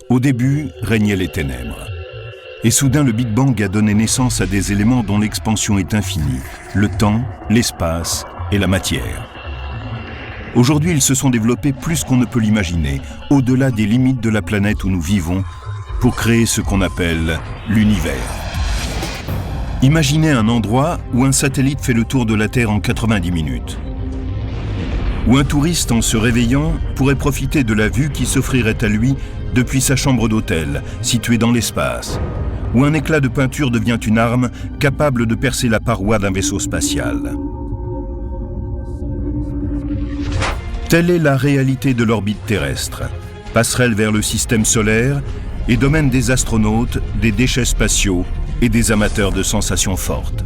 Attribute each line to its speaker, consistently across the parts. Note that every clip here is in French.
Speaker 1: Au début, régnaient les ténèbres. Et soudain, le Big Bang a donné naissance à des éléments dont l'expansion est infinie. Le temps, l'espace et la matière. Aujourd'hui, ils se sont développés plus qu'on ne peut l'imaginer, au-delà des limites de la planète où nous vivons, pour créer ce qu'on appelle l'univers. Imaginez un endroit où un satellite fait le tour de la Terre en 90 minutes. Où un touriste, en se réveillant, pourrait profiter de la vue qui s'offrirait à lui depuis sa chambre d'hôtel, située dans l'espace. Où un éclat de peinture devient une arme capable de percer la paroi d'un vaisseau spatial. Telle est la réalité de l'orbite terrestre, passerelle vers le système solaire et domaine des astronautes, des déchets spatiaux et des amateurs de sensations fortes.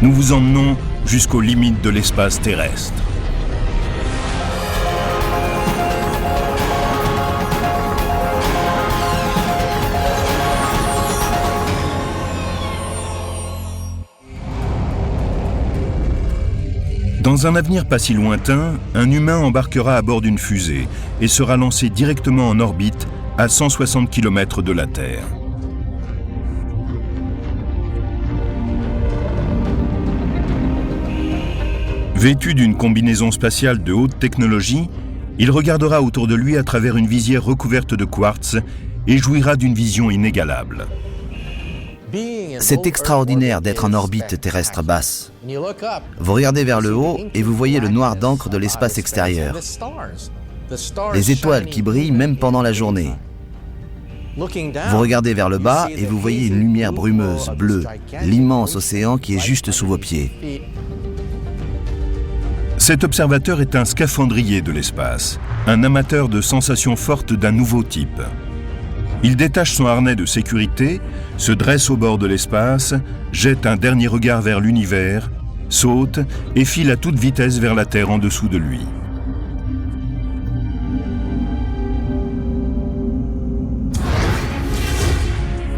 Speaker 1: Nous vous emmenons jusqu'aux limites de l'espace terrestre. Dans un avenir pas si lointain, un humain embarquera à bord d'une fusée et sera lancé directement en orbite à 160 km de la Terre. Vêtu d'une combinaison spatiale de haute technologie, il regardera autour de lui à travers une visière recouverte de quartz et jouira d'une vision inégalable.
Speaker 2: C'est extraordinaire d'être en orbite terrestre basse. Vous regardez vers le haut et vous voyez le noir d'encre de l'espace extérieur. Les étoiles qui brillent même pendant la journée. Vous regardez vers le bas et vous voyez une lumière brumeuse, bleue, l'immense océan qui est juste sous vos pieds.
Speaker 1: Cet observateur est un scaphandrier de l'espace, un amateur de sensations fortes d'un nouveau type. Il détache son harnais de sécurité, se dresse au bord de l'espace, jette un dernier regard vers l'univers, saute et file à toute vitesse vers la Terre en dessous de lui.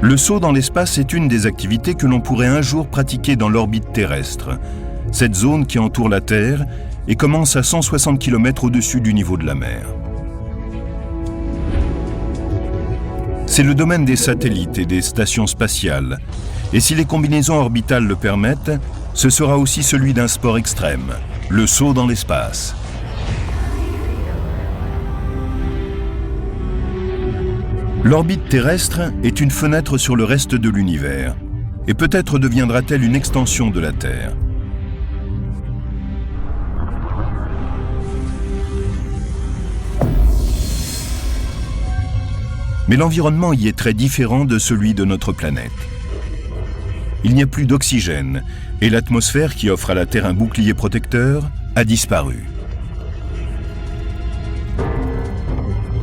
Speaker 1: Le saut dans l'espace est une des activités que l'on pourrait un jour pratiquer dans l'orbite terrestre, cette zone qui entoure la Terre et commence à 160 km au-dessus du niveau de la mer. C'est le domaine des satellites et des stations spatiales. Et si les combinaisons orbitales le permettent, ce sera aussi celui d'un sport extrême, le saut dans l'espace. L'orbite terrestre est une fenêtre sur le reste de l'univers, et peut-être deviendra-t-elle une extension de la Terre. Mais l'environnement y est très différent de celui de notre planète. Il n'y a plus d'oxygène et l'atmosphère qui offre à la Terre un bouclier protecteur a disparu.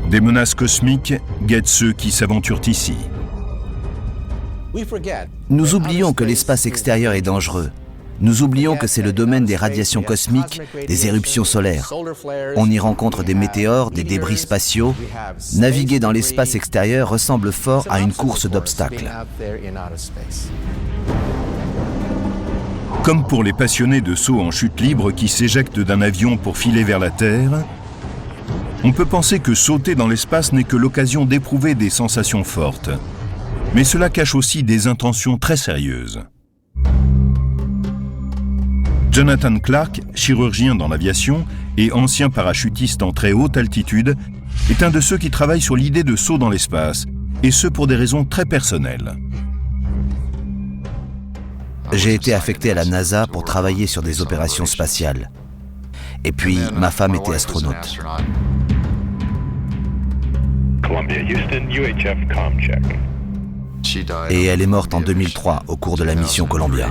Speaker 1: Des menaces cosmiques guettent ceux qui s'aventurent ici.
Speaker 2: Nous oublions que l'espace extérieur est dangereux. Nous oublions que c'est le domaine des radiations cosmiques, des éruptions solaires. On y rencontre des météores, des débris spatiaux. Naviguer dans l'espace extérieur ressemble fort à une course d'obstacles.
Speaker 1: Comme pour les passionnés de saut en chute libre qui s'éjectent d'un avion pour filer vers la Terre, on peut penser que sauter dans l'espace n'est que l'occasion d'éprouver des sensations fortes. Mais cela cache aussi des intentions très sérieuses. Jonathan Clark, chirurgien dans l'aviation et ancien parachutiste en très haute altitude, est un de ceux qui travaillent sur l'idée de saut dans l'espace, et ce pour des raisons très personnelles.
Speaker 2: J'ai été affecté à la NASA pour travailler sur des opérations spatiales. Et puis, ma femme était astronaute. Et elle est morte en 2003 au cours de la mission Columbia.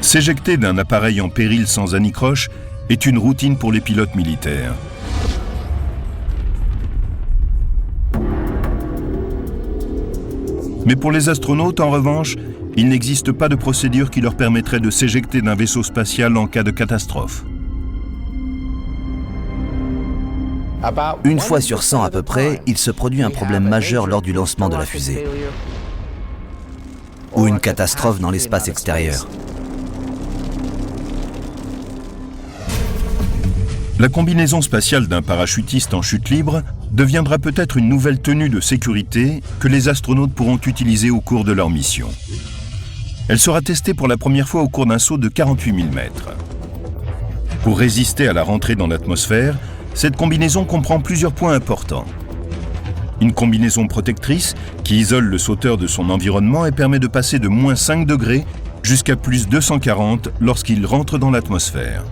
Speaker 1: S'éjecter d'un appareil en péril sans anicroche est une routine pour les pilotes militaires. Mais pour les astronautes, en revanche, il n'existe pas de procédure qui leur permettrait de s'éjecter d'un vaisseau spatial en cas de catastrophe.
Speaker 2: Une fois sur 100 à peu près, il se produit un problème majeur lors du lancement de la fusée. Ou une catastrophe dans l'espace extérieur.
Speaker 1: La combinaison spatiale d'un parachutiste en chute libre deviendra peut-être une nouvelle tenue de sécurité que les astronautes pourront utiliser au cours de leur mission. Elle sera testée pour la première fois au cours d'un saut de 48 000 mètres. Pour résister à la rentrée dans l'atmosphère, cette combinaison comprend plusieurs points importants. Une combinaison protectrice qui isole le sauteur de son environnement et permet de passer de moins 5 degrés jusqu'à plus 240 lorsqu'il rentre dans l'atmosphère.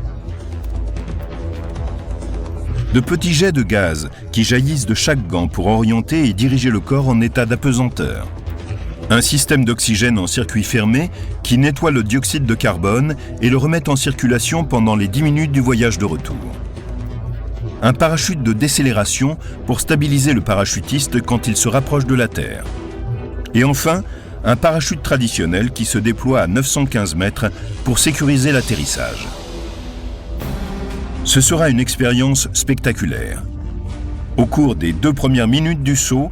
Speaker 1: De petits jets de gaz qui jaillissent de chaque gant pour orienter et diriger le corps en état d'apesanteur. Un système d'oxygène en circuit fermé qui nettoie le dioxyde de carbone et le remet en circulation pendant les 10 minutes du voyage de retour. Un parachute de décélération pour stabiliser le parachutiste quand il se rapproche de la Terre. Et enfin, un parachute traditionnel qui se déploie à 915 mètres pour sécuriser l'atterrissage. Ce sera une expérience spectaculaire. Au cours des 2 premières minutes du saut,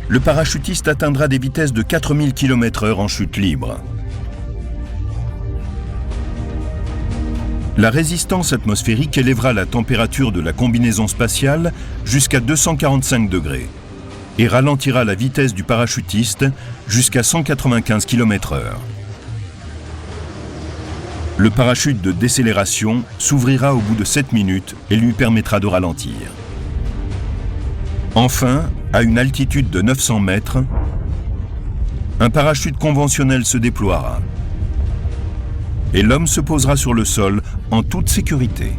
Speaker 1: le parachutiste atteindra des vitesses de 4000 km/h en chute libre. La résistance atmosphérique élèvera la température de la combinaison spatiale jusqu'à 245 degrés et ralentira la vitesse du parachutiste jusqu'à 195 km/h. Le parachute de décélération s'ouvrira au bout de 7 minutes et lui permettra de ralentir. Enfin, à une altitude de 900 mètres, un parachute conventionnel se déploiera et l'homme se posera sur le sol en toute sécurité.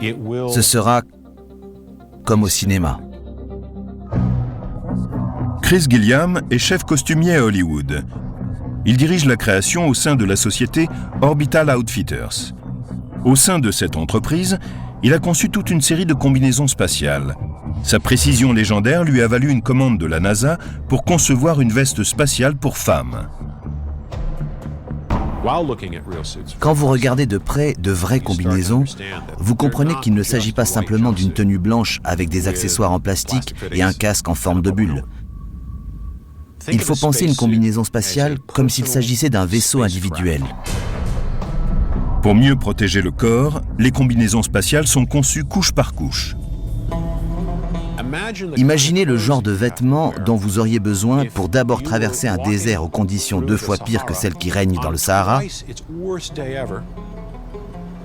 Speaker 2: Ce sera comme au cinéma.
Speaker 1: Chris Gilliam est chef costumier à Hollywood. Il dirige la création au sein de la société Orbital Outfitters. Au sein de cette entreprise, il a conçu toute une série de combinaisons spatiales. Sa précision légendaire lui a valu une commande de la NASA pour concevoir une veste spatiale pour femmes.
Speaker 2: Quand vous regardez de près de vraies combinaisons, vous comprenez qu'il ne s'agit pas simplement d'une tenue blanche avec des accessoires en plastique et un casque en forme de bulle. Il faut penser une combinaison spatiale comme s'il s'agissait d'un vaisseau individuel.
Speaker 1: Pour mieux protéger le corps, les combinaisons spatiales sont conçues couche par couche.
Speaker 2: Imaginez le genre de vêtements dont vous auriez besoin pour d'abord traverser un désert aux conditions 2 fois pires que celles qui règnent dans le Sahara,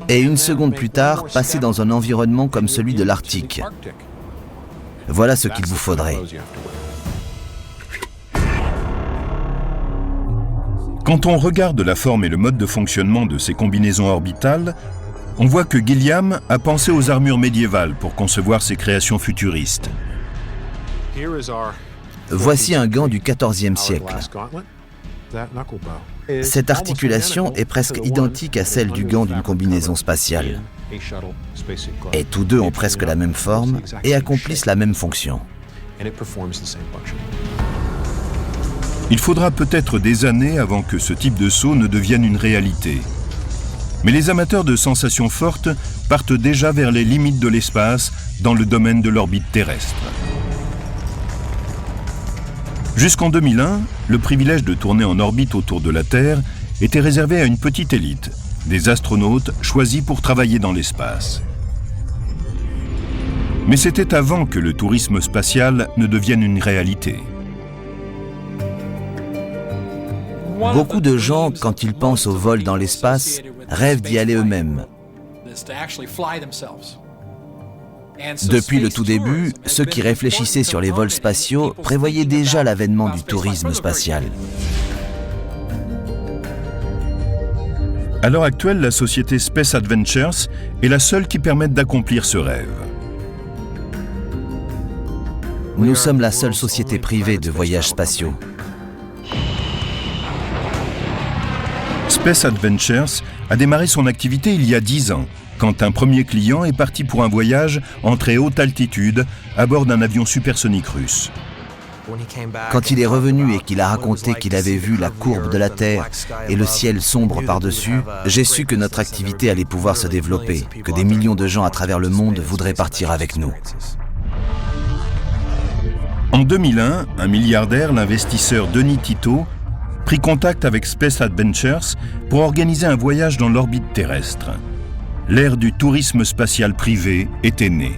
Speaker 2: et une seconde plus tard, passer dans un environnement comme celui de l'Arctique. Voilà ce qu'il vous faudrait.
Speaker 1: Quand on regarde la forme et le mode de fonctionnement de ces combinaisons orbitales, on voit que Gilliam a pensé aux armures médiévales pour concevoir ses créations futuristes.
Speaker 2: Voici un gant du XIVe siècle. Cette articulation est presque identique à celle du gant d'une combinaison spatiale. Et tous deux ont presque la même forme et accomplissent la même fonction.
Speaker 1: Il faudra peut-être des années avant que ce type de saut ne devienne une réalité. Mais les amateurs de sensations fortes partent déjà vers les limites de l'espace dans le domaine de l'orbite terrestre. Jusqu'en 2001, le privilège de tourner en orbite autour de la Terre était réservé à une petite élite, des astronautes choisis pour travailler dans l'espace. Mais c'était avant que le tourisme spatial ne devienne une réalité.
Speaker 2: Beaucoup de gens, quand ils pensent au vol dans l'espace, rêvent d'y aller eux-mêmes. Depuis le tout début, ceux qui réfléchissaient sur les vols spatiaux prévoyaient déjà l'avènement du tourisme spatial.
Speaker 1: À l'heure actuelle, la société Space Adventures est la seule qui permette d'accomplir ce rêve.
Speaker 2: Nous sommes la seule société privée de voyages spatiaux.
Speaker 1: Space Adventures a démarré son activité il y a 10 ans, quand un premier client est parti pour un voyage en très haute altitude à bord d'un avion supersonique russe.
Speaker 2: Quand il est revenu et qu'il a raconté qu'il avait vu la courbe de la Terre et le ciel sombre par-dessus, j'ai su que notre activité allait pouvoir se développer, que des millions de gens à travers le monde voudraient partir avec nous.
Speaker 1: En 2001, un milliardaire, l'investisseur Denis Tito, prit contact avec Space Adventures pour organiser un voyage dans l'orbite terrestre. l'ère du tourisme spatial privé était née.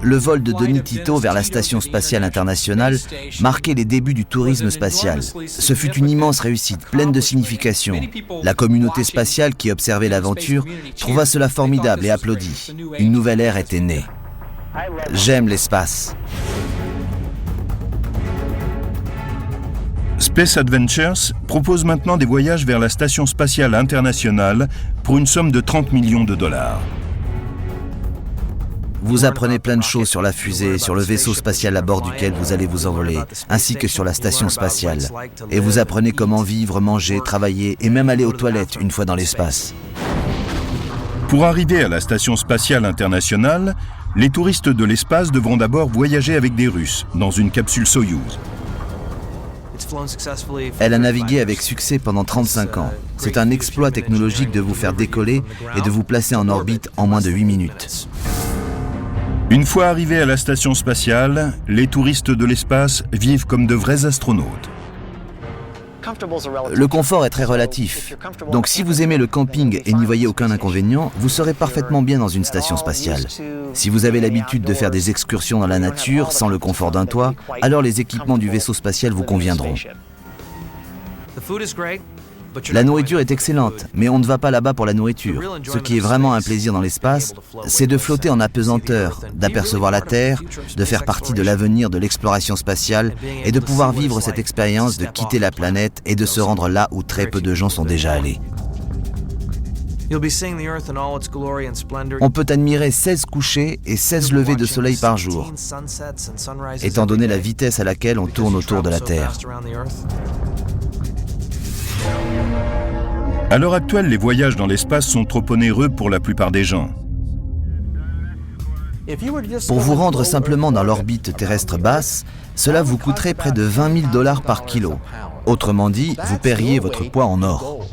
Speaker 2: Le vol de Denis Tito vers la Station spatiale internationale marquait les débuts du tourisme spatial. Ce fut une immense réussite, pleine de signification. La communauté spatiale qui observait l'aventure trouva cela formidable et applaudit. Une nouvelle ère était née. J'aime l'espace.
Speaker 1: Space Adventures propose maintenant des voyages vers la Station spatiale internationale pour une somme de 30 millions de dollars.
Speaker 2: Vous apprenez plein de choses sur la fusée, sur le vaisseau spatial à bord duquel vous allez vous envoler, ainsi que sur la station spatiale. Et vous apprenez comment vivre, manger, travailler et même aller aux toilettes une fois dans l'espace.
Speaker 1: Pour arriver à la Station spatiale internationale, les touristes de l'espace devront d'abord voyager avec des Russes dans une capsule Soyouz.
Speaker 2: Elle a navigué avec succès pendant 35 ans. C'est un exploit technologique de vous faire décoller et de vous placer en orbite en moins de 8 minutes.
Speaker 1: Une fois arrivés à la station spatiale, les touristes de l'espace vivent comme de vrais astronautes.
Speaker 2: Le confort est très relatif. Donc si vous aimez le camping et n'y voyez aucun inconvénient, vous serez parfaitement bien dans une station spatiale. Si vous avez l'habitude de faire des excursions dans la nature sans le confort d'un toit, alors les équipements du vaisseau spatial vous conviendront. La nourriture est excellente, mais on ne va pas là-bas pour la nourriture. Ce qui est vraiment un plaisir dans l'espace, c'est de flotter en apesanteur, d'apercevoir la Terre, de faire partie de l'avenir de l'exploration spatiale et de pouvoir vivre cette expérience de quitter la planète et de se rendre là où très peu de gens sont déjà allés. On peut admirer 16 couchers et 16 levées de soleil par jour, étant donné la vitesse à laquelle on tourne autour de la Terre.
Speaker 1: À l'heure actuelle, les voyages dans l'espace sont trop onéreux pour la plupart des gens.
Speaker 2: Pour vous rendre simplement dans l'orbite terrestre basse, cela vous coûterait près de 20 000 $ par kilo. Autrement dit, vous paieriez votre poids en or.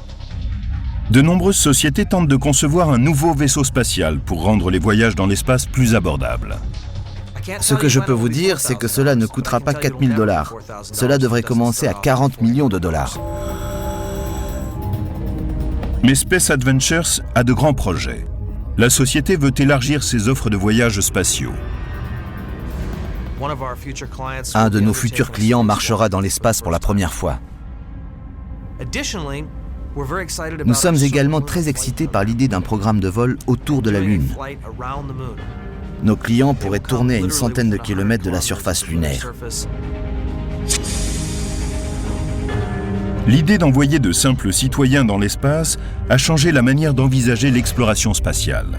Speaker 1: De nombreuses sociétés tentent de concevoir un nouveau vaisseau spatial pour rendre les voyages dans l'espace plus abordables.
Speaker 2: Ce que je peux vous dire, c'est que cela ne coûtera pas 4 000 $. Cela devrait commencer à 40 millions de dollars.
Speaker 1: Mais Space Adventures a de grands projets. La société veut élargir ses offres de voyages spatiaux.
Speaker 2: Un de nos futurs clients marchera dans l'espace pour la première fois. Nous sommes également très excités par l'idée d'un programme de vol autour de la Lune. Nos clients pourraient tourner à une centaine de kilomètres de la surface lunaire.
Speaker 1: L'idée d'envoyer de simples citoyens dans l'espace a changé la manière d'envisager l'exploration spatiale.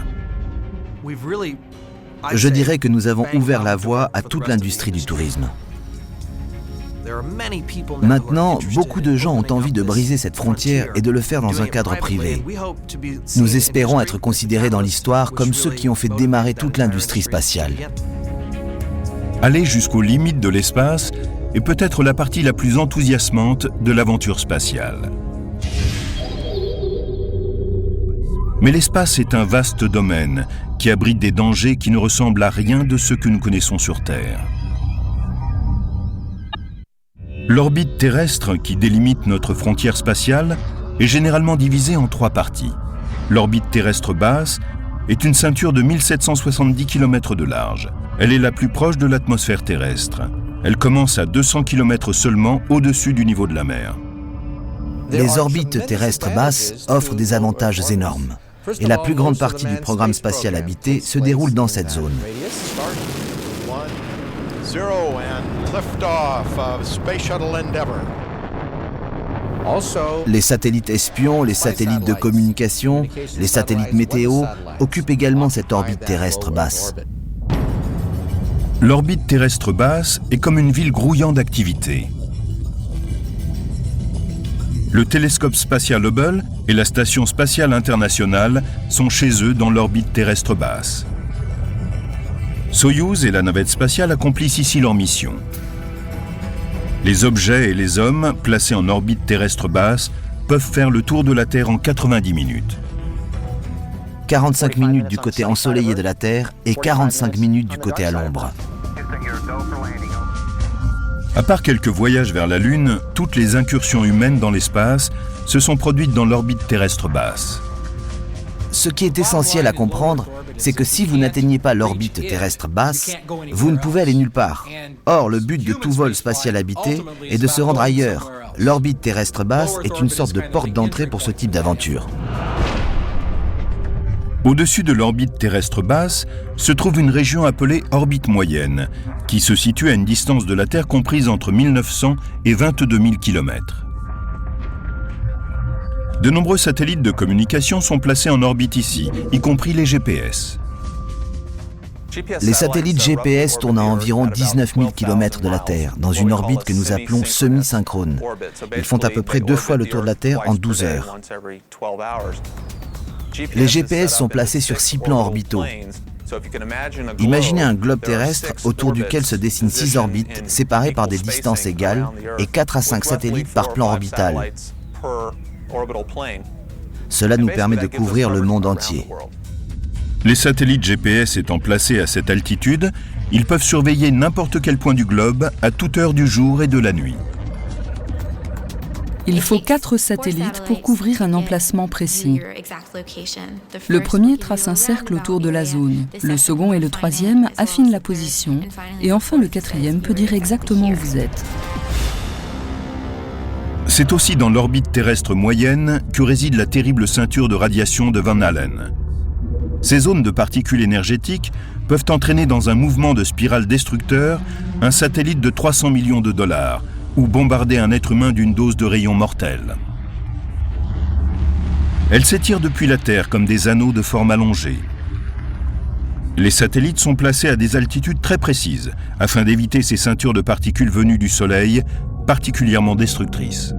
Speaker 2: Je dirais que nous avons ouvert la voie à toute l'industrie du tourisme. Maintenant, beaucoup de gens ont envie de briser cette frontière et de le faire dans un cadre privé. Nous espérons être considérés dans l'histoire comme ceux qui ont fait démarrer toute l'industrie spatiale.
Speaker 1: Aller jusqu'aux limites de l'espace est peut-être la partie la plus enthousiasmante de l'aventure spatiale. Mais l'espace est un vaste domaine qui abrite des dangers qui ne ressemblent à rien de ce que nous connaissons sur Terre. L'orbite terrestre qui délimite notre frontière spatiale est généralement divisée en 3 parties. L'orbite terrestre basse est une ceinture de 1770 km de large. Elle est la plus proche de l'atmosphère terrestre. Elle commence à 200 km seulement au-dessus du niveau de la mer.
Speaker 2: Les orbites terrestres basses offrent des avantages énormes. Et la plus grande partie du programme spatial habité se déroule dans cette zone. Les satellites espions, les satellites de communication, les satellites météo occupent également cette orbite terrestre basse.
Speaker 1: L'orbite terrestre basse est comme une ville grouillant d'activité. Le télescope spatial Hubble et la Station spatiale internationale sont chez eux dans l'orbite terrestre basse. Soyouz et la navette spatiale accomplissent ici leur mission. Les objets et les hommes placés en orbite terrestre basse peuvent faire le tour de la Terre en 90 minutes.
Speaker 2: 45 minutes du côté ensoleillé de la Terre et 45 minutes du côté à l'ombre.
Speaker 1: À part quelques voyages vers la Lune, toutes les incursions humaines dans l'espace se sont produites dans l'orbite terrestre basse.
Speaker 2: Ce qui est essentiel à comprendre, c'est que si vous n'atteignez pas l'orbite terrestre basse, vous ne pouvez aller nulle part. Or, le but de tout vol spatial habité est de se rendre ailleurs. L'orbite terrestre basse est une sorte de porte d'entrée pour ce type d'aventure.
Speaker 1: Au-dessus de l'orbite terrestre basse se trouve une région appelée orbite moyenne, qui se situe à une distance de la Terre comprise entre 1900 et 22 000 km. De nombreux satellites de communication sont placés en orbite ici, y compris les GPS.
Speaker 2: Les satellites GPS tournent à environ 19 000 km de la Terre, dans une orbite que nous appelons semi-synchrone. Ils font à peu près 2 fois le tour de la Terre en 12 heures. Les GPS sont placés sur 6 plans orbitaux. Imaginez un globe terrestre autour duquel se dessinent 6 orbites séparées par des distances égales et 4 à 5 satellites par plan orbital. Cela nous permet de couvrir le monde entier.
Speaker 1: Les satellites GPS étant placés à cette altitude, ils peuvent surveiller n'importe quel point du globe à toute heure du jour et de la nuit.
Speaker 3: Il faut 4 satellites pour couvrir un emplacement précis. Le premier trace un cercle autour de la zone, le second et le troisième affinent la position, et enfin le quatrième peut dire exactement où vous êtes.
Speaker 1: C'est aussi dans l'orbite terrestre moyenne que réside la terrible ceinture de radiation de Van Allen. Ces zones de particules énergétiques peuvent entraîner dans un mouvement de spirale destructeur un satellite de 300 millions de dollars, ou bombarder un être humain d'une dose de rayons mortels. Elles s'étirent depuis la Terre comme des anneaux de forme allongée. Les satellites sont placés à des altitudes très précises, afin d'éviter ces ceintures de particules venues du Soleil, particulièrement destructrices.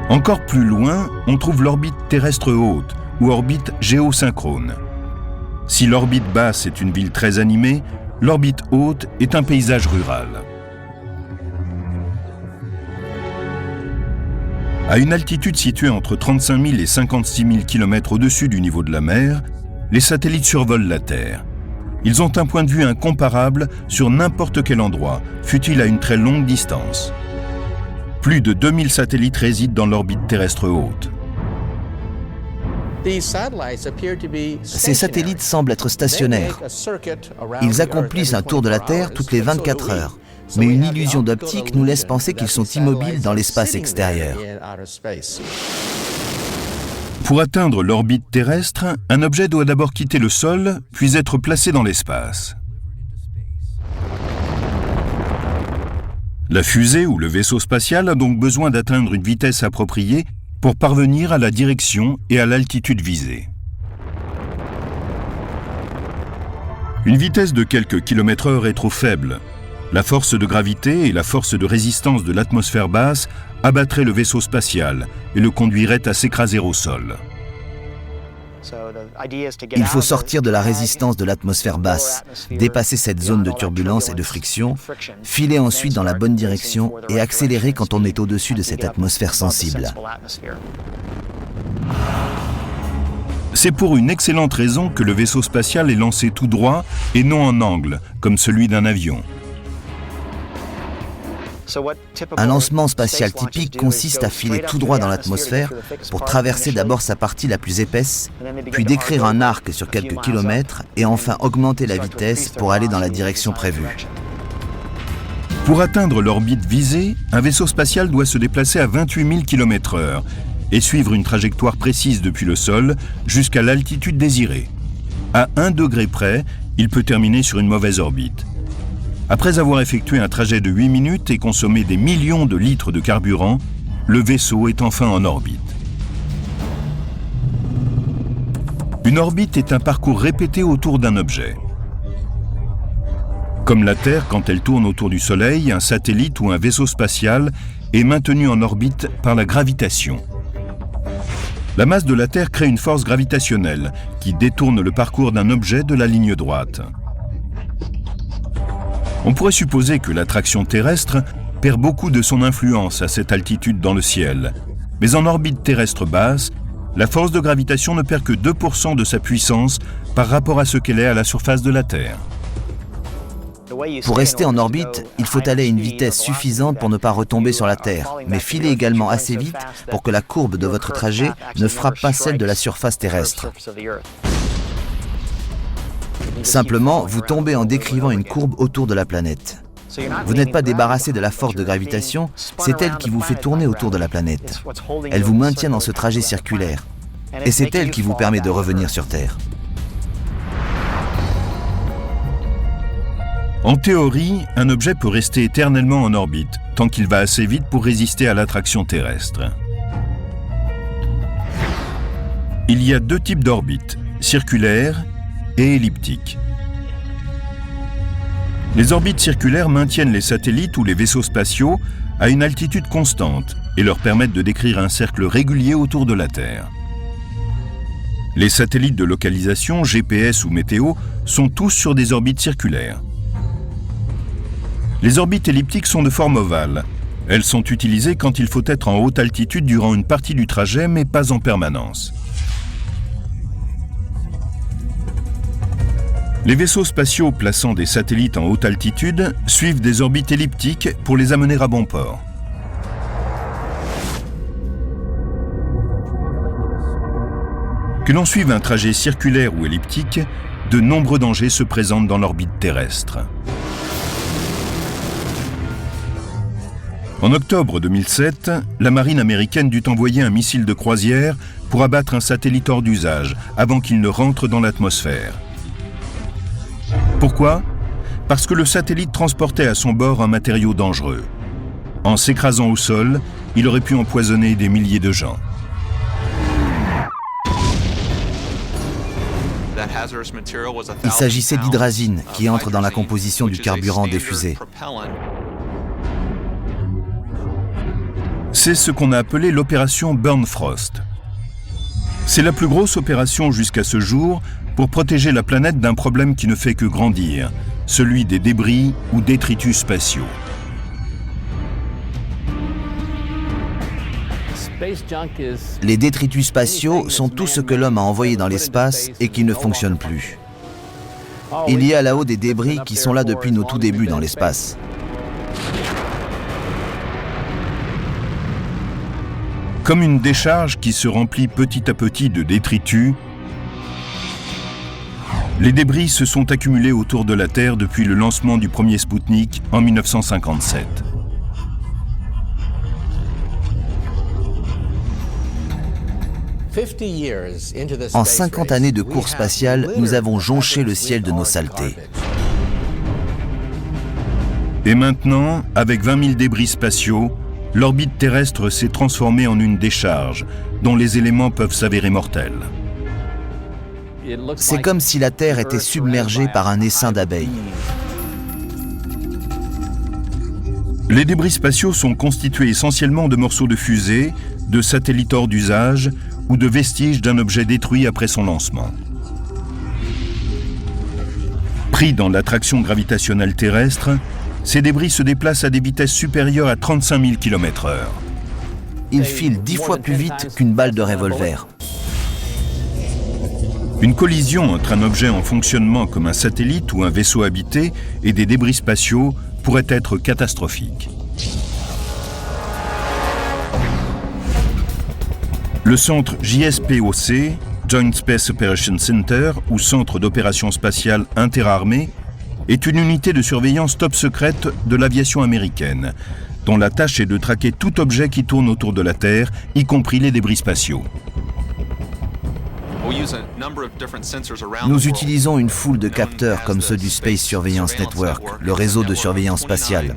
Speaker 1: Encore plus loin, on trouve l'orbite terrestre haute, ou orbite géosynchrone. Si l'orbite basse est une ville très animée, l'orbite haute est un paysage rural. À une altitude située entre 35 000 et 56 000 km au-dessus du niveau de la mer, les satellites survolent la Terre. Ils ont un point de vue incomparable sur n'importe quel endroit, fût-il à une très longue distance. Plus de 2000 satellites résident dans l'orbite terrestre haute.
Speaker 2: Ces satellites semblent être stationnaires. Ils accomplissent un tour de la Terre toutes les 24 heures. Mais une illusion d'optique nous laisse penser qu'ils sont immobiles dans l'espace extérieur.
Speaker 1: Pour atteindre l'orbite terrestre, un objet doit d'abord quitter le sol, puis être placé dans l'espace. La fusée ou le vaisseau spatial a donc besoin d'atteindre une vitesse appropriée pour parvenir à la direction et à l'altitude visée. Une vitesse de quelques km/h est trop faible. La force de gravité et la force de résistance de l'atmosphère basse abattraient le vaisseau spatial et le conduiraient à s'écraser au sol.
Speaker 2: Il faut sortir de la résistance de l'atmosphère basse, dépasser cette zone de turbulence et de friction, filer ensuite dans la bonne direction et accélérer quand on est au-dessus de cette atmosphère sensible.
Speaker 1: C'est pour une excellente raison que le vaisseau spatial est lancé tout droit et non en angle, comme celui d'un avion.
Speaker 2: Un lancement spatial typique consiste à filer tout droit dans l'atmosphère pour traverser d'abord sa partie la plus épaisse, puis décrire un arc sur quelques kilomètres et enfin augmenter la vitesse pour aller dans la direction prévue.
Speaker 1: Pour atteindre l'orbite visée, un vaisseau spatial doit se déplacer à 28 000 km/h et suivre une trajectoire précise depuis le sol jusqu'à l'altitude désirée. À 1 degré près, il peut terminer sur une mauvaise orbite. Après avoir effectué un trajet de 8 minutes et consommé des millions de litres de carburant, le vaisseau est enfin en orbite. Une orbite est un parcours répété autour d'un objet. Comme la Terre, quand elle tourne autour du Soleil, un satellite ou un vaisseau spatial est maintenu en orbite par la gravitation. La masse de la Terre crée une force gravitationnelle qui détourne le parcours d'un objet de la ligne droite. On pourrait supposer que l'attraction terrestre perd beaucoup de son influence à cette altitude dans le ciel. Mais en orbite terrestre basse, la force de gravitation ne perd que 2% de sa puissance par rapport à ce qu'elle est à la surface de la Terre.
Speaker 2: Pour rester en orbite, il faut aller à une vitesse suffisante pour ne pas retomber sur la Terre, mais filer également assez vite pour que la courbe de votre trajet ne frappe pas celle de la surface terrestre. Simplement, vous tombez en décrivant une courbe autour de la planète. Vous n'êtes pas débarrassé de la force de gravitation, c'est elle qui vous fait tourner autour de la planète. Elle vous maintient dans ce trajet circulaire. Et c'est elle qui vous permet de revenir sur Terre.
Speaker 1: En théorie, un objet peut rester éternellement en orbite, tant qu'il va assez vite pour résister à l'attraction terrestre. Il y a deux types d'orbites, circulaires et elliptiques. Les orbites circulaires maintiennent les satellites ou les vaisseaux spatiaux à une altitude constante et leur permettent de décrire un cercle régulier autour de la Terre. Les satellites de localisation, GPS ou météo, sont tous sur des orbites circulaires. Les orbites elliptiques sont de forme ovale. Elles sont utilisées quand il faut être en haute altitude durant une partie du trajet, mais pas en permanence. Les vaisseaux spatiaux plaçant des satellites en haute altitude suivent des orbites elliptiques pour les amener à bon port. Que l'on suive un trajet circulaire ou elliptique, de nombreux dangers se présentent dans l'orbite terrestre. En octobre 2007, la marine américaine dut envoyer un missile de croisière pour abattre un satellite hors d'usage avant qu'il ne rentre dans l'atmosphère. Pourquoi? Parce que le satellite transportait à son bord un matériau dangereux. En s'écrasant au sol, il aurait pu empoisonner des milliers de gens.
Speaker 2: Il s'agissait d'hydrazine qui entre dans la composition du carburant des fusées.
Speaker 1: C'est ce qu'on a appelé l'opération Burnfrost. C'est la plus grosse opération jusqu'à ce jour pour protéger la planète d'un problème qui ne fait que grandir, celui des débris ou détritus spatiaux.
Speaker 2: Les détritus spatiaux sont tout ce que l'homme a envoyé dans l'espace et qui ne fonctionne plus. Il y a là-haut des débris qui sont là depuis nos tout débuts dans l'espace.
Speaker 1: Comme une décharge qui se remplit petit à petit de détritus, les débris se sont accumulés autour de la Terre depuis le lancement du premier Spoutnik en 1957.
Speaker 2: En 50 années de course spatiale, nous avons jonché le ciel de nos saletés.
Speaker 1: Et maintenant, avec 20 000 débris spatiaux, l'orbite terrestre s'est transformée en une décharge dont les éléments peuvent s'avérer mortels.
Speaker 2: C'est comme si la Terre était submergée par un essaim d'abeilles.
Speaker 1: Les débris spatiaux sont constitués essentiellement de morceaux de fusées, de satellites hors d'usage ou de vestiges d'un objet détruit après son lancement. Pris dans l'attraction gravitationnelle terrestre, ces débris se déplacent à des vitesses supérieures à 35 000 km/h.
Speaker 2: Ils filent 10 fois plus vite qu'une balle de revolver.
Speaker 1: Une collision entre un objet en fonctionnement comme un satellite ou un vaisseau habité et des débris spatiaux pourrait être catastrophique. Le centre JSPOC, Joint Space Operations Center, ou Centre d'opération spatiale interarmée, est une unité de surveillance top secrète de l'aviation américaine, dont la tâche est de traquer tout objet qui tourne autour de la Terre, y compris les débris spatiaux.
Speaker 2: Nous utilisons une foule de capteurs comme ceux du Space Surveillance Network, le réseau de surveillance spatiale.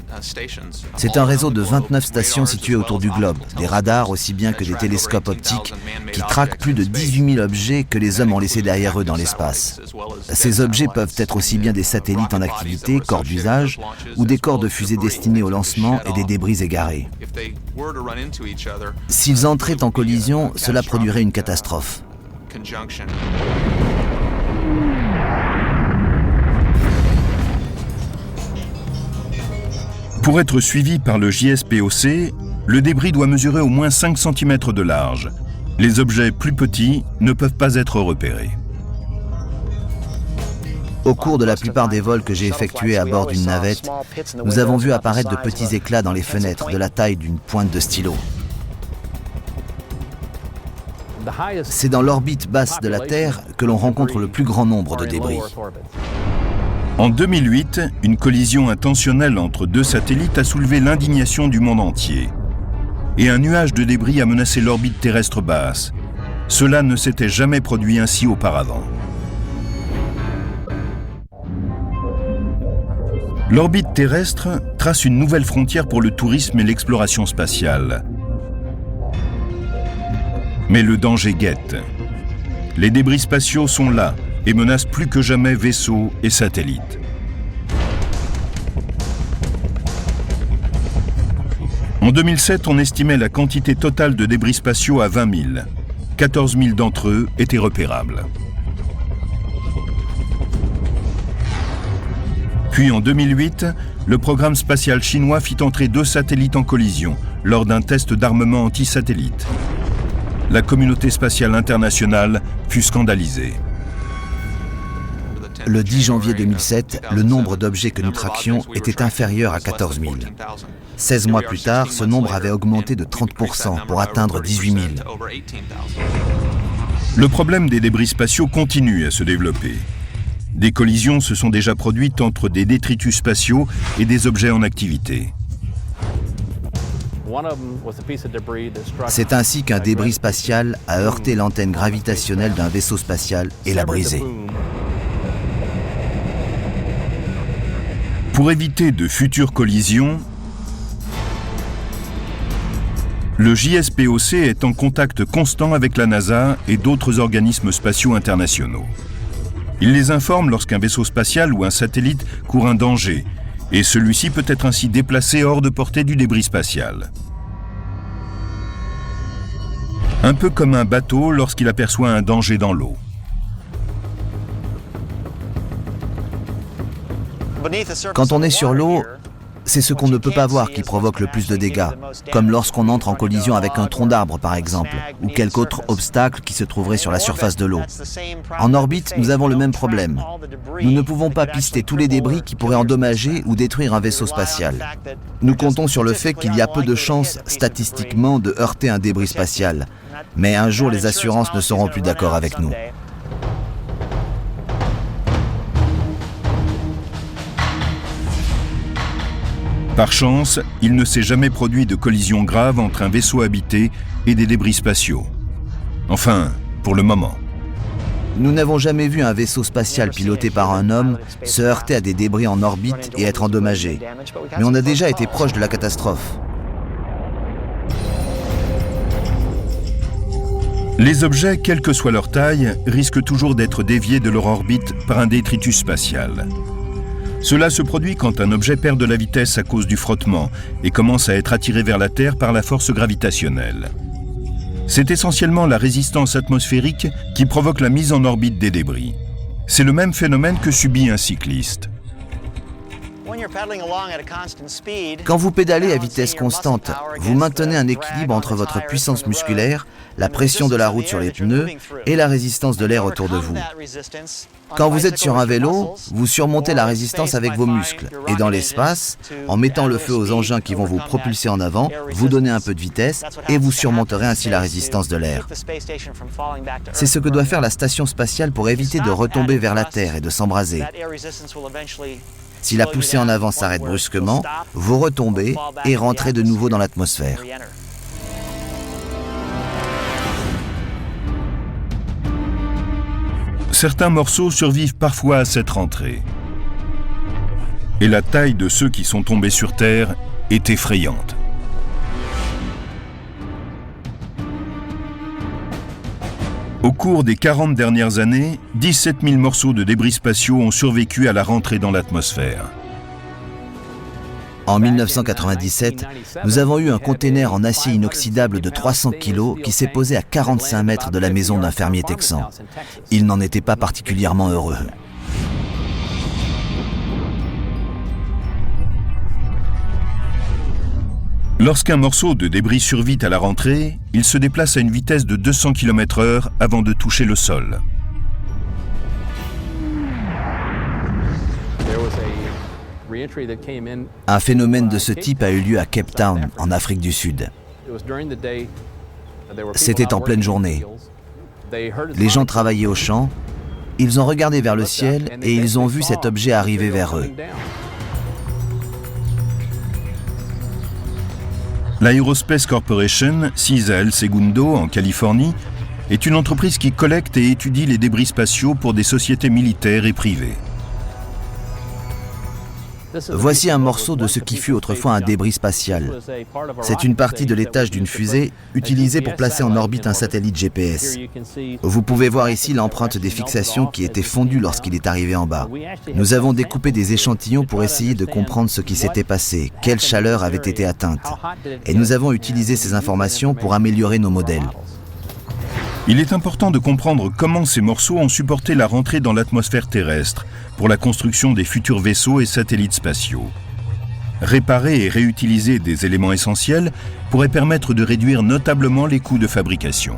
Speaker 2: C'est un réseau de 29 stations situées autour du globe, des radars aussi bien que des télescopes optiques qui traquent plus de 18 000 objets que les hommes ont laissés derrière eux dans l'espace. Ces objets peuvent être aussi bien des satellites en activité, corps d'usage, ou des corps de fusées destinés au lancement et des débris égarés. S'ils entraient en collision, cela produirait une catastrophe.
Speaker 1: Pour être suivi par le JSPOC, le débris doit mesurer au moins 5 cm de large. Les objets plus petits ne peuvent pas être repérés.
Speaker 2: Au cours de la plupart des vols que j'ai effectués à bord d'une navette, nous avons vu apparaître de petits éclats dans les fenêtres de la taille d'une pointe de stylo. C'est dans l'orbite basse de la Terre que l'on rencontre le plus grand nombre de débris.
Speaker 1: En 2008, une collision intentionnelle entre deux satellites a soulevé l'indignation du monde entier. Et un nuage de débris a menacé l'orbite terrestre basse. Cela ne s'était jamais produit ainsi auparavant. L'orbite terrestre trace une nouvelle frontière pour le tourisme et l'exploration spatiale. Mais le danger guette. Les débris spatiaux sont là et menacent plus que jamais vaisseaux et satellites. En 2007, on estimait la quantité totale de débris spatiaux à 20 000. 14 000 d'entre eux étaient repérables. Puis en 2008, le programme spatial chinois fit entrer 2 satellites en collision lors d'un test d'armement anti-satellite. La communauté spatiale internationale fut scandalisée.
Speaker 2: Le 10 janvier 2007, le nombre d'objets que nous traquions était inférieur à 14 000. 16 mois plus tard, ce nombre avait augmenté de 30% pour atteindre 18 000.
Speaker 1: Le problème des débris spatiaux continue à se développer. Des collisions se sont déjà produites entre des détritus spatiaux et des objets en activité.
Speaker 2: C'est ainsi qu'un débris spatial a heurté l'antenne gravitationnelle d'un vaisseau spatial et l'a brisé.
Speaker 1: Pour éviter de futures collisions, le JSPOC est en contact constant avec la NASA et d'autres organismes spatiaux internationaux. Il les informe lorsqu'un vaisseau spatial ou un satellite court un danger, et celui-ci peut être ainsi déplacé hors de portée du débris spatial. Un peu comme un bateau lorsqu'il aperçoit un danger dans l'eau.
Speaker 2: Quand on est sur l'eau, c'est ce qu'on ne peut pas voir qui provoque le plus de dégâts, comme lorsqu'on entre en collision avec un tronc d'arbre par exemple, ou quelque autre obstacle qui se trouverait sur la surface de l'eau. En orbite, nous avons le même problème. Nous ne pouvons pas pister tous les débris qui pourraient endommager ou détruire un vaisseau spatial. Nous comptons sur le fait qu'il y a peu de chances, statistiquement, de heurter un débris spatial. Mais un jour, les assurances ne seront plus d'accord avec nous.
Speaker 1: Par chance, il ne s'est jamais produit de collision grave entre un vaisseau habité et des débris spatiaux. Enfin, pour le moment.
Speaker 2: Nous n'avons jamais vu un vaisseau spatial piloté par un homme se heurter à des débris en orbite et être endommagé. Mais on a déjà été proche de la catastrophe.
Speaker 1: Les objets, quelle que soit leur taille, risquent toujours d'être déviés de leur orbite par un détritus spatial. Cela se produit quand un objet perd de la vitesse à cause du frottement et commence à être attiré vers la Terre par la force gravitationnelle. C'est essentiellement la résistance atmosphérique qui provoque la mise en orbite des débris. C'est le même phénomène que subit un cycliste.
Speaker 2: Quand vous pédalez à vitesse constante, vous maintenez un équilibre entre votre puissance musculaire, la pression de la route sur les pneus et la résistance de l'air autour de vous. Quand vous êtes sur un vélo, vous surmontez la résistance avec vos muscles et dans l'espace, en mettant le feu aux engins qui vont vous propulser en avant, vous donnez un peu de vitesse et vous surmonterez ainsi la résistance de l'air. C'est ce que doit faire la station spatiale pour éviter de retomber vers la Terre et de s'embraser. Si la poussée en avant s'arrête brusquement, vous retombez et rentrez de nouveau dans l'atmosphère.
Speaker 1: Certains morceaux survivent parfois à cette rentrée. Et la taille de ceux qui sont tombés sur Terre est effrayante. Au cours des 40 dernières années, 17 000 morceaux de débris spatiaux ont survécu à la rentrée dans l'atmosphère.
Speaker 2: En 1997, nous avons eu un container en acier inoxydable de 300 kg qui s'est posé à 45 mètres de la maison d'un fermier texan. Il n'en était pas particulièrement heureux.
Speaker 1: Lorsqu'un morceau de débris survit à la rentrée, il se déplace à une vitesse de 200 km/h avant de toucher le sol.
Speaker 2: Un phénomène de ce type a eu lieu à Cape Town, en Afrique du Sud. C'était en pleine journée. Les gens travaillaient au champ, ils ont regardé vers le ciel et ils ont vu cet objet arriver vers eux.
Speaker 1: L'Aerospace Corporation, sise à El Segundo, en Californie, est une entreprise qui collecte et étudie les débris spatiaux pour des sociétés militaires et privées.
Speaker 2: Voici un morceau de ce qui fut autrefois un débris spatial. C'est une partie de l'étage d'une fusée utilisée pour placer en orbite un satellite GPS. Vous pouvez voir ici l'empreinte des fixations qui étaient fondues lorsqu'il est arrivé en bas. Nous avons découpé des échantillons pour essayer de comprendre ce qui s'était passé, quelle chaleur avait été atteinte. Et nous avons utilisé ces informations pour améliorer nos modèles.
Speaker 1: Il est important de comprendre comment ces morceaux ont supporté la rentrée dans l'atmosphère terrestre pour la construction des futurs vaisseaux et satellites spatiaux. Réparer et réutiliser des éléments essentiels pourrait permettre de réduire notablement les coûts de fabrication.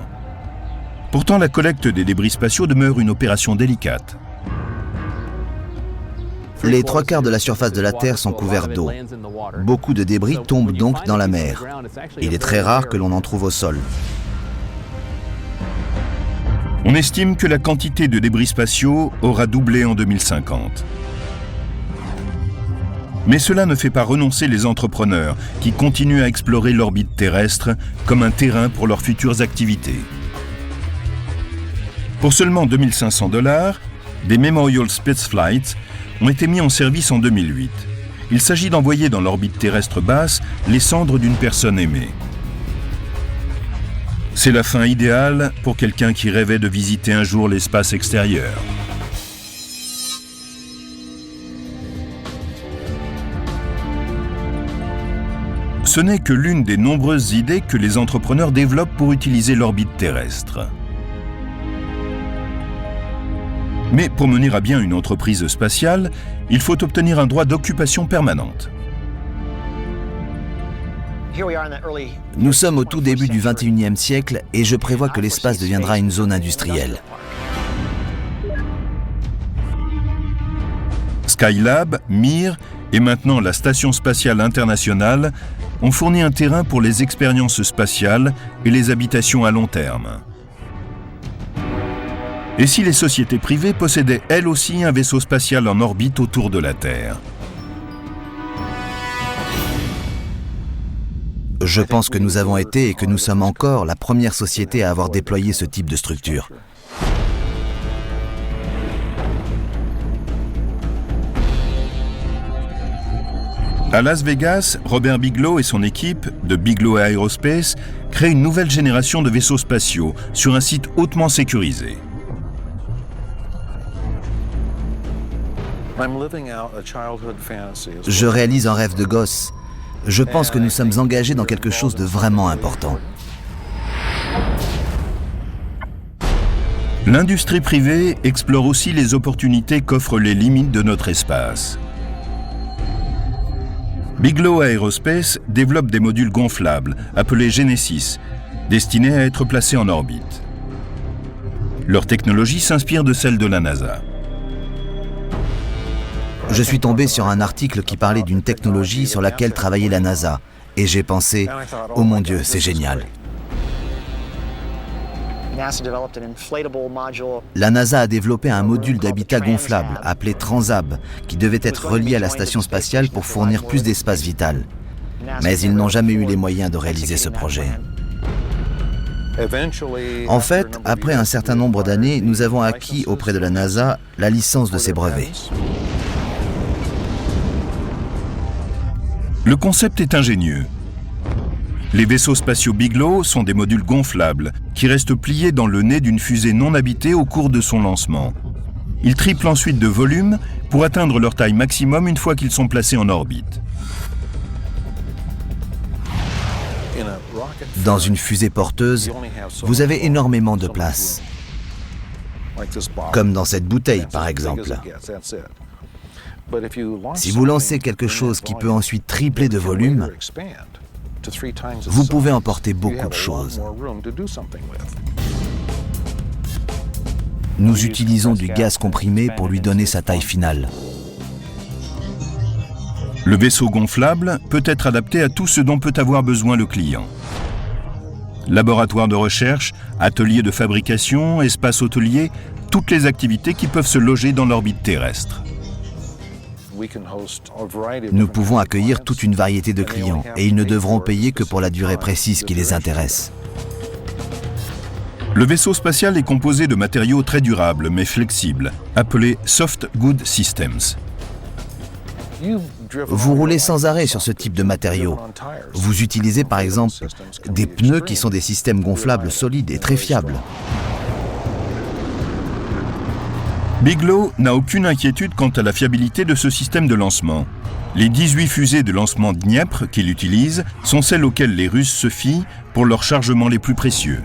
Speaker 1: Pourtant, la collecte des débris spatiaux demeure une opération délicate.
Speaker 2: Les 3/4 de la surface de la Terre sont couverts d'eau. Beaucoup de débris tombent donc dans la mer. Il est très rare que l'on en trouve au sol.
Speaker 1: On estime que la quantité de débris spatiaux aura doublé en 2050. Mais cela ne fait pas renoncer les entrepreneurs qui continuent à explorer l'orbite terrestre comme un terrain pour leurs futures activités. Pour seulement $2 500, des Memorial Spaceflights ont été mis en service en 2008. Il s'agit d'envoyer dans l'orbite terrestre basse les cendres d'une personne aimée. C'est la fin idéale pour quelqu'un qui rêvait de visiter un jour l'espace extérieur. Ce n'est que l'une des nombreuses idées que les entrepreneurs développent pour utiliser l'orbite terrestre. Mais pour mener à bien une entreprise spatiale, il faut obtenir un droit d'occupation permanente.
Speaker 2: Nous sommes au tout début du XXIe siècle et je prévois que l'espace deviendra une zone industrielle.
Speaker 1: Skylab, Mir et maintenant la Station spatiale internationale ont fourni un terrain pour les expériences spatiales et les habitations à long terme. Et si les sociétés privées possédaient elles aussi un vaisseau spatial en orbite autour de la Terre ?
Speaker 2: Je pense que nous avons été et que nous sommes encore la première société à avoir déployé ce type de structure.
Speaker 1: À Las Vegas, Robert Bigelow et son équipe de Bigelow Aerospace créent une nouvelle génération de vaisseaux spatiaux sur un site hautement sécurisé.
Speaker 2: Je réalise un rêve de gosse. Je pense que nous sommes engagés dans quelque chose de vraiment important.
Speaker 1: L'industrie privée explore aussi les opportunités qu'offrent les limites de notre espace. Bigelow Aerospace développe des modules gonflables, appelés Genesis, destinés à être placés en orbite. Leur technologie s'inspire de celle de la NASA.
Speaker 2: Je suis tombé sur un article qui parlait d'une technologie sur laquelle travaillait la NASA. Et j'ai pensé, oh mon Dieu, c'est génial. La NASA a développé un module d'habitat gonflable appelé Transab qui devait être relié à la station spatiale pour fournir plus d'espace vital. Mais ils n'ont jamais eu les moyens de réaliser ce projet. En fait, après un certain nombre d'années, nous avons acquis auprès de la NASA la licence de ces brevets.
Speaker 1: Le concept est ingénieux. Les vaisseaux spatiaux Bigelow sont des modules gonflables qui restent pliés dans le nez d'une fusée non habitée au cours de son lancement. Ils triplent ensuite de volume pour atteindre leur taille maximum une fois qu'ils sont placés en orbite.
Speaker 2: Dans une fusée porteuse, vous avez énormément de place. Comme dans cette bouteille, par exemple. Si vous lancez quelque chose qui peut ensuite tripler de volume, vous pouvez emporter beaucoup de choses. Nous utilisons du gaz comprimé pour lui donner sa taille finale.
Speaker 1: Le vaisseau gonflable peut être adapté à tout ce dont peut avoir besoin le client. Laboratoire de recherche, atelier de fabrication, espace hôtelier, toutes les activités qui peuvent se loger dans l'orbite terrestre.
Speaker 2: Nous pouvons accueillir toute une variété de clients et ils ne devront payer que pour la durée précise qui les intéresse.
Speaker 1: Le vaisseau spatial est composé de matériaux très durables mais flexibles, appelés Soft Good Systems.
Speaker 2: Vous roulez sans arrêt sur ce type de matériaux. Vous utilisez par exemple des pneus qui sont des systèmes gonflables solides et très fiables.
Speaker 1: Bigelow n'a aucune inquiétude quant à la fiabilité de ce système de lancement. Les 18 fusées de lancement Dniepr qu'il utilise sont celles auxquelles les Russes se fient pour leurs chargements les plus précieux.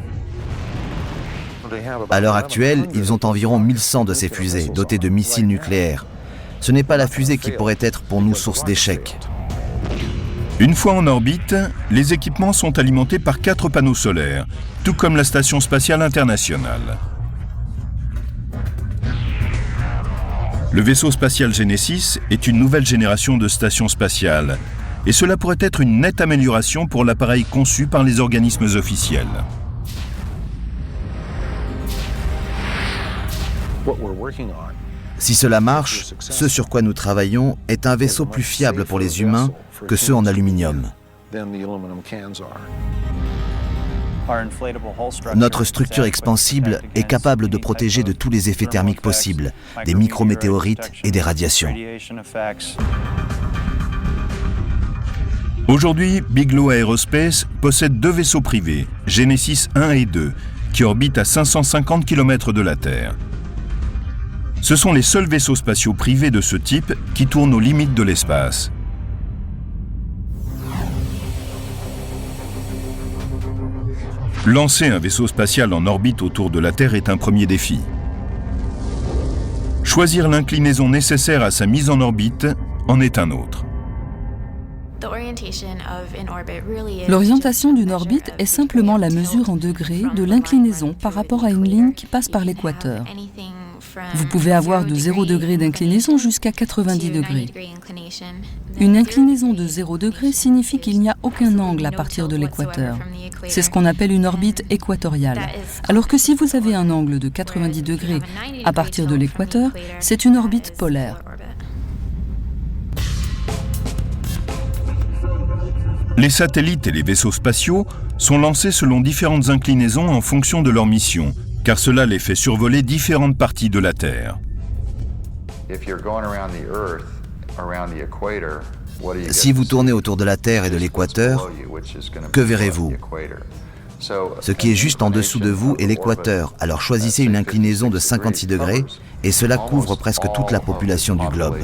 Speaker 2: À l'heure actuelle, ils ont environ 1100 de ces fusées, dotées de missiles nucléaires. Ce n'est pas la fusée qui pourrait être pour nous source d'échec.
Speaker 1: Une fois en orbite, les équipements sont alimentés par 4 panneaux solaires, tout comme la Station spatiale internationale. Le vaisseau spatial Genesis est une nouvelle génération de stations spatiales, et cela pourrait être une nette amélioration pour l'appareil conçu par les organismes officiels.
Speaker 2: Si cela marche, ce sur quoi nous travaillons est un vaisseau plus fiable pour les humains que ceux en aluminium. Notre structure expansible est capable de protéger de tous les effets thermiques possibles, des micrométéorites et des radiations.
Speaker 1: Aujourd'hui, Bigelow Aerospace possède 2 vaisseaux privés, Genesis 1 et 2, qui orbitent à 550 km de la Terre. Ce sont les seuls vaisseaux spatiaux privés de ce type qui tournent aux limites de l'espace. Lancer un vaisseau spatial en orbite autour de la Terre est un premier défi. Choisir l'inclinaison nécessaire à sa mise en orbite en est un autre.
Speaker 3: L'orientation d'une orbite est simplement la mesure en degrés de l'inclinaison par rapport à une ligne qui passe par l'équateur. Vous pouvez avoir de 0 degré d'inclinaison jusqu'à 90 degrés. Une inclinaison de 0 degré signifie qu'il n'y a aucun angle à partir de l'équateur. C'est ce qu'on appelle une orbite équatoriale. Alors que si vous avez un angle de 90 degrés à partir de l'équateur, c'est une orbite polaire.
Speaker 1: Les satellites et les vaisseaux spatiaux sont lancés selon différentes inclinaisons en fonction de leur mission, car cela les fait survoler différentes parties de la Terre.
Speaker 2: Si vous tournez autour de la Terre et de l'équateur, que verrez-vous? Ce qui est juste en dessous de vous est l'équateur, alors choisissez une inclinaison de 56 degrés et cela couvre presque toute la population du globe.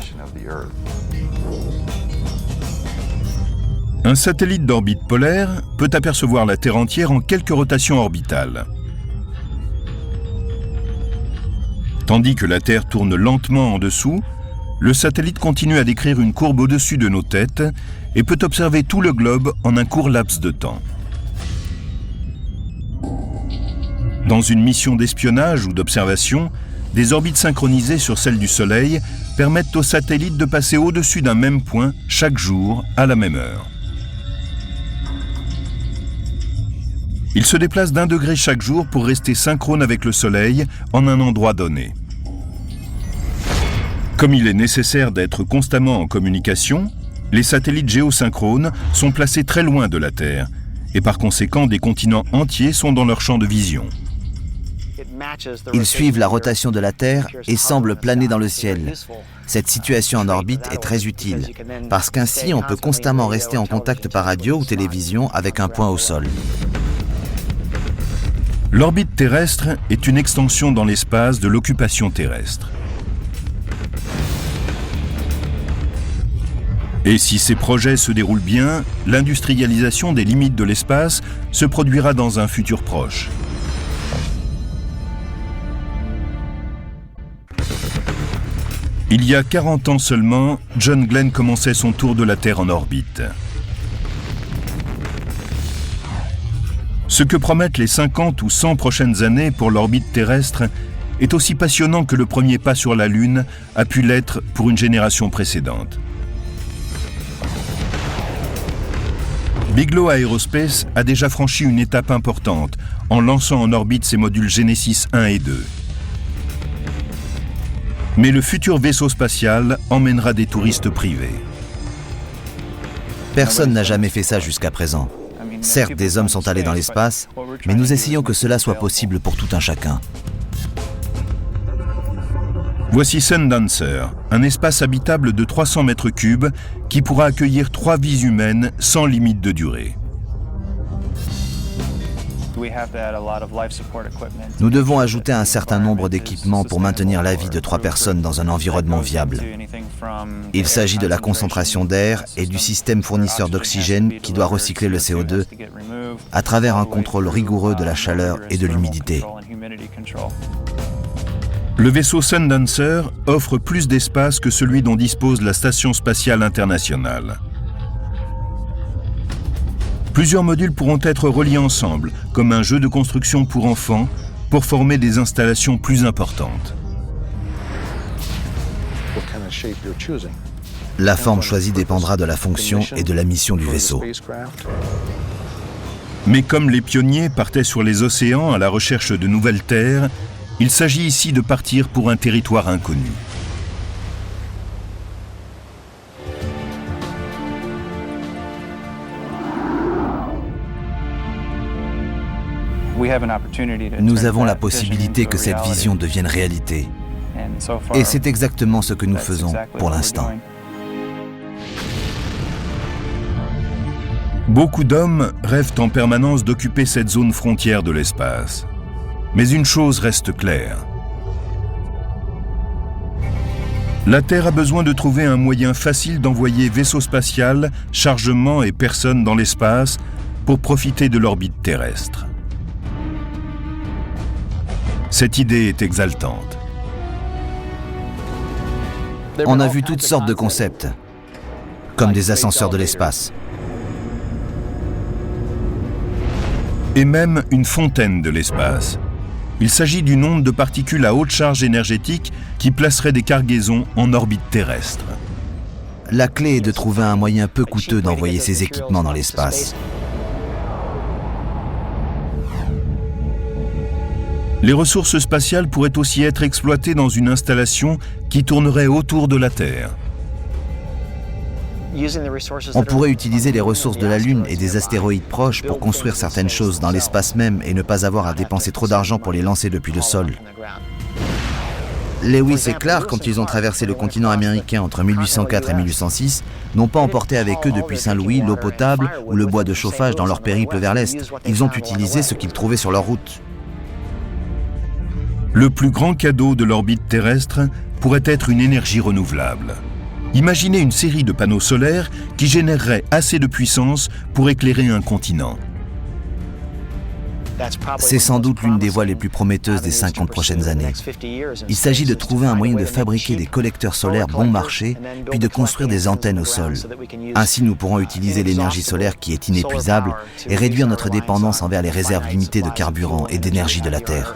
Speaker 1: Un satellite d'orbite polaire peut apercevoir la Terre entière en quelques rotations orbitales. Tandis que la Terre tourne lentement en dessous, le satellite continue à décrire une courbe au-dessus de nos têtes et peut observer tout le globe en un court laps de temps. Dans une mission d'espionnage ou d'observation, des orbites synchronisées sur celles du Soleil permettent au satellite de passer au-dessus d'un même point chaque jour à la même heure. Il se déplace d'1 degré chaque jour pour rester synchrone avec le Soleil en un endroit donné. Comme il est nécessaire d'être constamment en communication, les satellites géosynchrones sont placés très loin de la Terre et par conséquent des continents entiers sont dans leur champ de vision.
Speaker 2: Ils suivent la rotation de la Terre et semblent planer dans le ciel. Cette situation en orbite est très utile parce qu'ainsi on peut constamment rester en contact par radio ou télévision avec un point au sol.
Speaker 1: L'orbite terrestre est une extension dans l'espace de l'occupation terrestre. Et si ces projets se déroulent bien, l'industrialisation des limites de l'espace se produira dans un futur proche. Il y a 40 ans seulement, John Glenn commençait son tour de la Terre en orbite. Ce que promettent les 50 ou 100 prochaines années pour l'orbite terrestre est aussi passionnant que le premier pas sur la Lune a pu l'être pour une génération précédente. Bigelow Aerospace a déjà franchi une étape importante en lançant en orbite ses modules Genesis 1 et 2. Mais le futur vaisseau spatial emmènera des touristes privés.
Speaker 2: Personne n'a jamais fait ça jusqu'à présent. Certes, des hommes sont allés dans l'espace, mais nous essayons que cela soit possible pour tout un chacun.
Speaker 1: Voici Sundancer, un espace habitable de 300 mètres cubes qui pourra accueillir 3 vies humaines sans limite de durée.
Speaker 2: Nous devons ajouter un certain nombre d'équipements pour maintenir la vie de 3 personnes dans un environnement viable. Il s'agit de la concentration d'air et du système fournisseur d'oxygène qui doit recycler le CO2 à travers un contrôle rigoureux de la chaleur et de l'humidité.
Speaker 1: Le vaisseau Sundancer offre plus d'espace que celui dont dispose la Station spatiale internationale. Plusieurs modules pourront être reliés ensemble, comme un jeu de construction pour enfants, pour former des installations plus importantes.
Speaker 2: La forme choisie dépendra de la fonction et de la mission du vaisseau.
Speaker 1: Mais comme les pionniers partaient sur les océans à la recherche de nouvelles terres, il s'agit ici de partir pour un territoire inconnu.
Speaker 2: Nous avons la possibilité que cette vision devienne réalité. Et c'est exactement ce que nous faisons pour l'instant.
Speaker 1: Beaucoup d'hommes rêvent en permanence d'occuper cette zone frontière de l'espace. Mais une chose reste claire. La Terre a besoin de trouver un moyen facile d'envoyer vaisseau spatial, chargement et personnes dans l'espace pour profiter de l'orbite terrestre. Cette idée est exaltante.
Speaker 2: On a vu toutes sortes de concepts, comme des ascenseurs de l'espace.
Speaker 1: Et même une fontaine de l'espace. Il s'agit d'une onde de particules à haute charge énergétique qui placerait des cargaisons en orbite terrestre.
Speaker 2: La clé est de trouver un moyen peu coûteux d'envoyer ces équipements dans l'espace.
Speaker 1: Les ressources spatiales pourraient aussi être exploitées dans une installation qui tournerait autour de la Terre.
Speaker 2: On pourrait utiliser les ressources de la Lune et des astéroïdes proches pour construire certaines choses dans l'espace même et ne pas avoir à dépenser trop d'argent pour les lancer depuis le sol. Lewis et Clark, quand ils ont traversé le continent américain entre 1804 et 1806, n'ont pas emporté avec eux depuis Saint-Louis l'eau potable ou le bois de chauffage dans leur périple vers l'Est. Ils ont utilisé ce qu'ils trouvaient sur leur route.
Speaker 1: Le plus grand cadeau de l'orbite terrestre pourrait être une énergie renouvelable. Imaginez une série de panneaux solaires qui généreraient assez de puissance pour éclairer un continent.
Speaker 2: C'est sans doute l'une des voies les plus prometteuses des 50 prochaines années. Il s'agit de trouver un moyen de fabriquer des collecteurs solaires bon marché, puis de construire des antennes au sol. Ainsi, nous pourrons utiliser l'énergie solaire qui est inépuisable et réduire notre dépendance envers les réserves limitées de carburant et d'énergie de la Terre.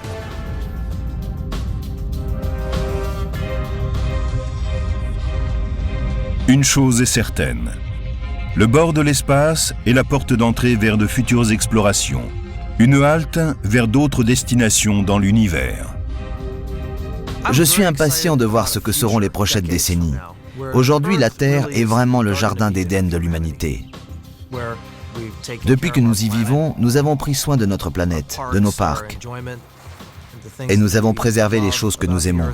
Speaker 1: Une chose est certaine, le bord de l'espace est la porte d'entrée vers de futures explorations, une halte vers d'autres destinations dans l'univers.
Speaker 2: Je suis impatient de voir ce que seront les prochaines décennies. Aujourd'hui, la Terre est vraiment le jardin d'Éden de l'humanité. Depuis que nous y vivons, nous avons pris soin de notre planète, de nos parcs, et nous avons préservé les choses que nous aimons.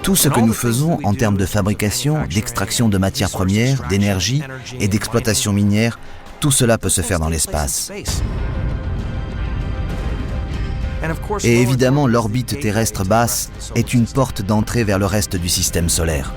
Speaker 2: Tout ce que nous faisons en termes de fabrication, d'extraction de matières premières, d'énergie et d'exploitation minière, tout cela peut se faire dans l'espace. Et évidemment, l'orbite terrestre basse est une porte d'entrée vers le reste du système solaire.